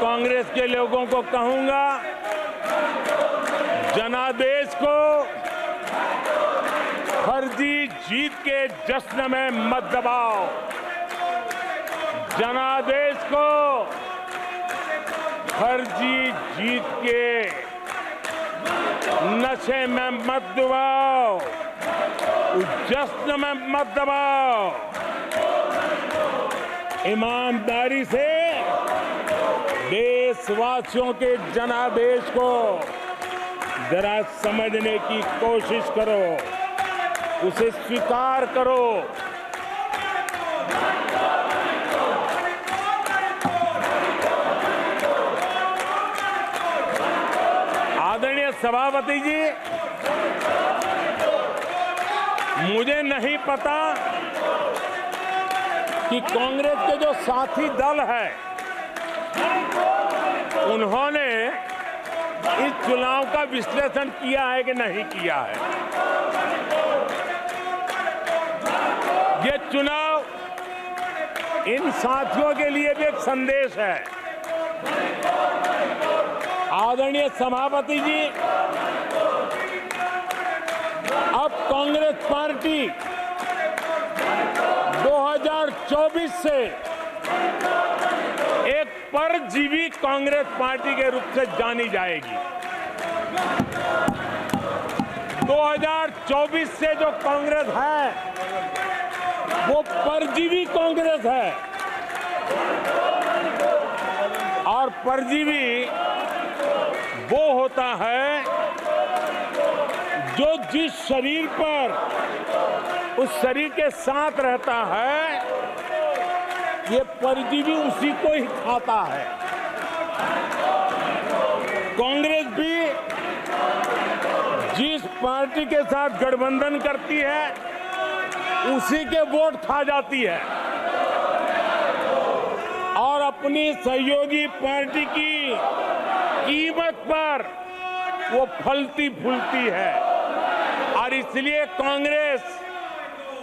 कांग्रेस के लोगों को कहूंगा, जनादेश को फर्जी जीत के जश्न में मत दबाओ। जनादेश को फर्जी जीत के नशे में मत दबाओ, उस जश्न में मत दबाओ। ईमानदारी से देशवासियों के जनादेश को जरा समझने की कोशिश करो, उसे स्वीकार करो। आदरणीय सभापति जी, मुझे नहीं पता कि कांग्रेस के जो साथी दल है उन्होंने इस चुनाव का विश्लेषण किया है कि नहीं किया है। ये चुनाव इन साथियों के लिए भी एक संदेश है। आदरणीय सभापति जी, अब कांग्रेस पार्टी 2024 से एक परजीवी कांग्रेस पार्टी के रूप से जानी जाएगी। 2024 से जो कांग्रेस है वो परजीवी कांग्रेस है, और परजीवी वो होता है जो जिस शरीर पर उस शरीर के साथ रहता है, ये परजीवी उसी को ही खाता है। कांग्रेस भी जिस पार्टी के साथ गठबंधन करती है उसी के वोट खा जाती है, और अपनी सहयोगी पार्टी की कीमत पर वो फलती फूलती है। और इसलिए कांग्रेस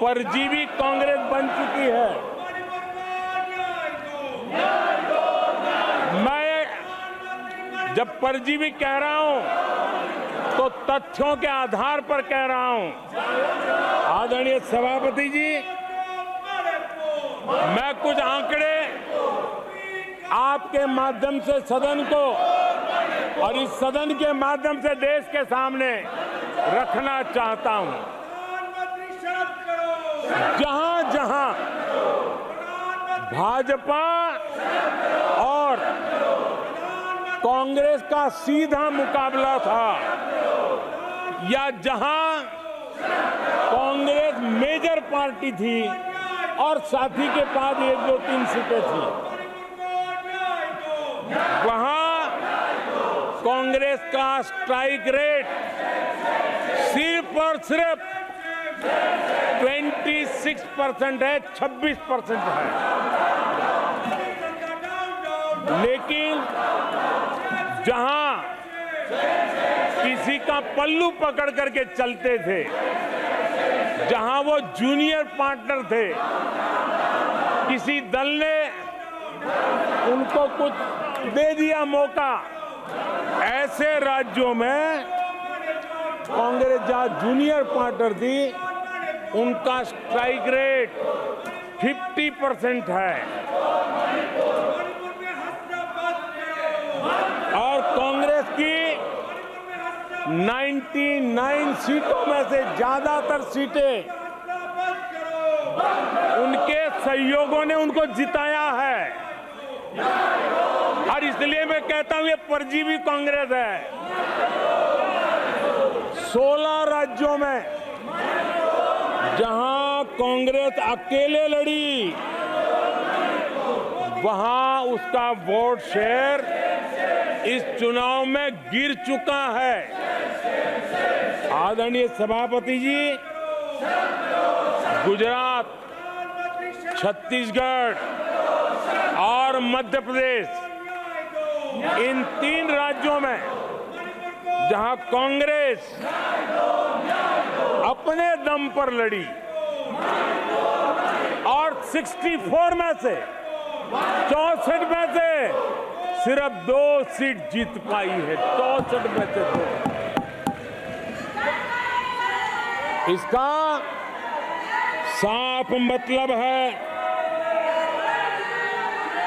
परजीवी कांग्रेस बन चुकी है। मैं जब परजीवी कह रहा हूं तो तथ्यों के आधार पर कह रहा हूं। आदरणीय सभापति जी, मैं कुछ आंकड़े आपके माध्यम से सदन को और इस सदन के माध्यम से देश के सामने रखना चाहता हूं। जहां जहां भाजपा और कांग्रेस का सीधा मुकाबला था, या जहां कांग्रेस मेजर पार्टी थी और साथी के पास 1, 2, 3 सीटें थी, वहां कांग्रेस का स्ट्राइक रेट सिर्फ और सिर्फ 26% है, 26% है। लेकिन जहां किसी का पल्लू पकड़ करके चलते थे, जहां वो जूनियर पार्टनर थे, किसी दल ने उनको कुछ दे दिया मौका, ऐसे राज्यों में कांग्रेस जहां जूनियर पार्टनर थी उनका स्ट्राइक रेट 50% है, और कांग्रेस की 99 सीटों में से ज्यादातर सीटें उनके सहयोगियों ने उनको जिताया है। और इसलिए मैं कहता हूं ये परजीवी कांग्रेस है। 16 राज्यों में जहां कांग्रेस अकेले लड़ी, वहां उसका वोट शेयर इस चुनाव में गिर चुका है। आदरणीय सभापति जी, गुजरात, छत्तीसगढ़ और मध्य प्रदेश, इन 3 राज्यों में जहां कांग्रेस अपने दम पर लड़ी और 64 में से 64 में से सिर्फ 2 सीट जीत पाई है, 64 में से 2। इसका साफ मतलब है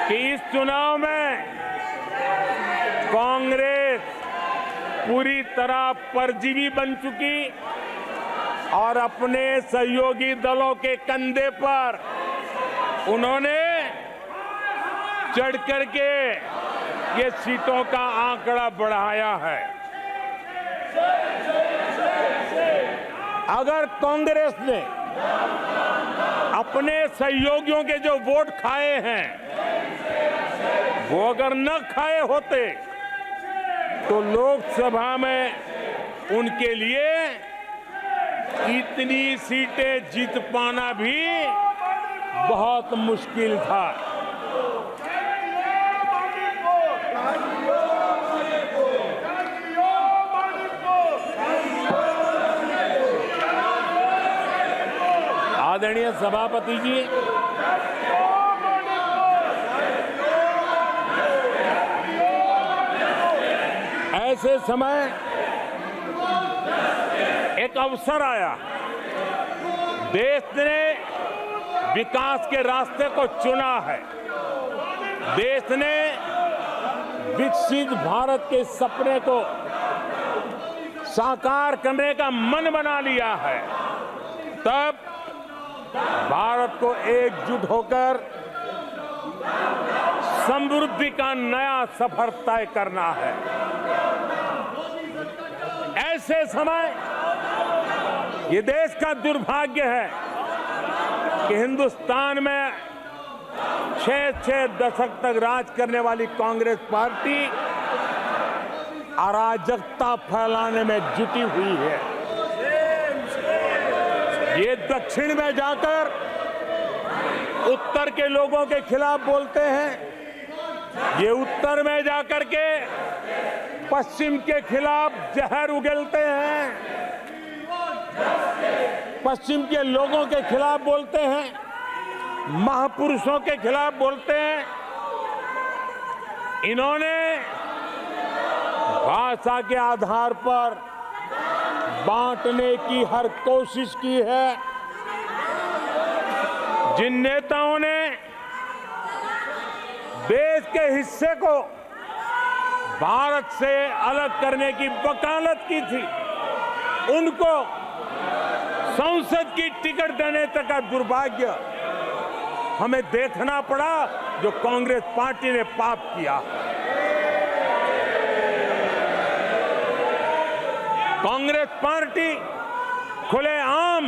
कि इस चुनाव में कांग्रेस पूरी तरह परजीवी बन चुकी और अपने सहयोगी दलों के कंधे पर उन्होंने चढ़ करके ये सीटों का आंकड़ा बढ़ाया है। अगर कांग्रेस ने अपने सहयोगियों के जो वोट खाए हैं वो अगर न खाए होते तो लोकसभा में उनके लिए इतनी सीटें जीत पाना भी बहुत मुश्किल था। आदरणीय सभापति जी, ऐसे समय एक अवसर आया, देश ने विकास के रास्ते को चुना है, देश ने विकसित भारत के सपने को साकार करने का मन बना लिया है। तब भारत को एकजुट होकर समृद्धि का नया सफर तय करना है। ऐसे समय ये देश का दुर्भाग्य है कि हिंदुस्तान में 6 दशक तक राज करने वाली कांग्रेस पार्टी अराजकता फैलाने में जुटी हुई है। ये दक्षिण में जाकर उत्तर के लोगों के खिलाफ बोलते हैं, ये उत्तर में जाकर के पश्चिम के खिलाफ जहर उगलते हैं, पश्चिम के लोगों के खिलाफ बोलते हैं, महापुरुषों के खिलाफ बोलते हैं। इन्होंने भाषा के आधार पर बांटने की हर कोशिश की है। जिन नेताओं ने देश के हिस्से को भारत से अलग करने की वकालत की थी, उनको संसद की टिकट देने तक का दुर्भाग्य हमें देखना पड़ा, जो कांग्रेस पार्टी ने पाप किया। कांग्रेस पार्टी खुलेआम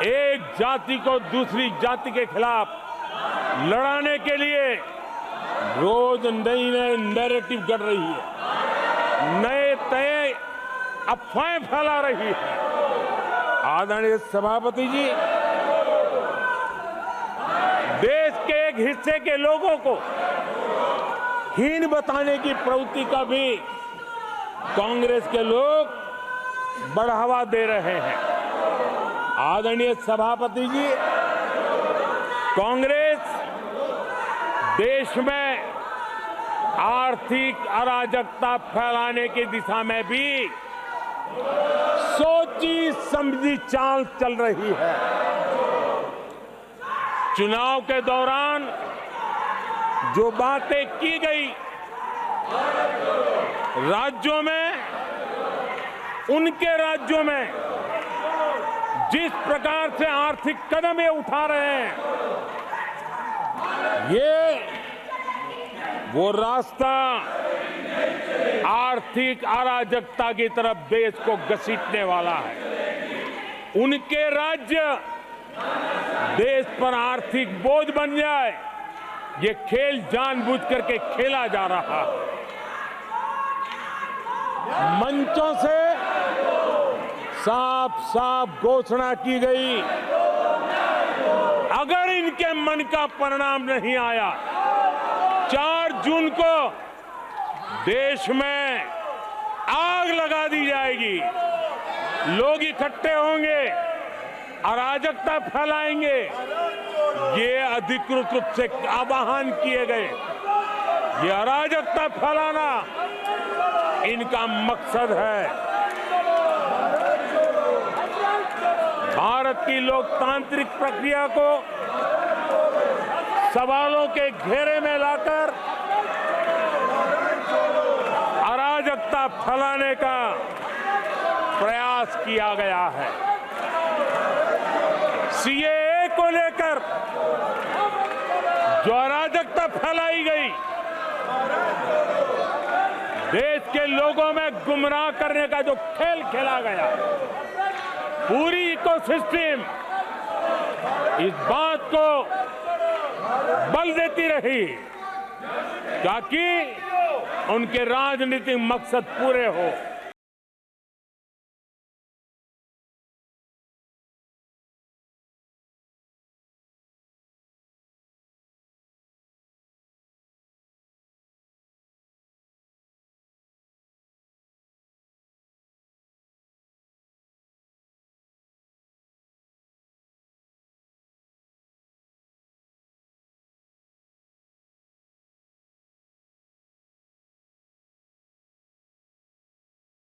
एक जाति को दूसरी जाति के खिलाफ लड़ाने के लिए रोज नई नैरेटिव गढ़ रही है, नए तय अफवाहें फैला रही है। आदरणीय सभापति जी, देश के एक हिस्से के लोगों को हीन बताने की प्रवृत्ति का भी कांग्रेस के लोग बढ़ावा दे रहे हैं। आदरणीय सभापति जी, कांग्रेस देश में आर्थिक अराजकता फैलाने की दिशा में भी सोची समझी चाल चल रही है। चुनाव के दौरान जो बातें की गई राज्यों में, उनके राज्यों में जिस प्रकार से आर्थिक कदम ये उठा रहे हैं, ये वो रास्ता आर्थिक अराजकता की तरफ देश को घसीटने वाला है। उनके राज्य देश पर आर्थिक बोझ बन जाए, ये खेल जानबूझ करके खेला जा रहा है। मंचों से साफ साफ घोषणा की गई, अगर इनके मन का परिणाम नहीं आया, 4 जून को देश में आग लगा दी जाएगी, लोग इकट्ठे होंगे, अराजकता फैलाएंगे। ये अधिकृत रूप से आह्वान किए गए ये अराजकता फैलाना इनका मकसद है। भारत की लोकतांत्रिक प्रक्रिया को सवालों के घेरे में लाकर अराजकता फैलाने का प्रयास किया गया है। सीएए को लेकर जो अराजकता फैलाई गई, देश के लोगों में गुमराह करने का जो खेल खेला गया, पूरी इकोसिस्टम इस बात को बल देती रही ताकि उनके राजनीतिक मकसद पूरे हो।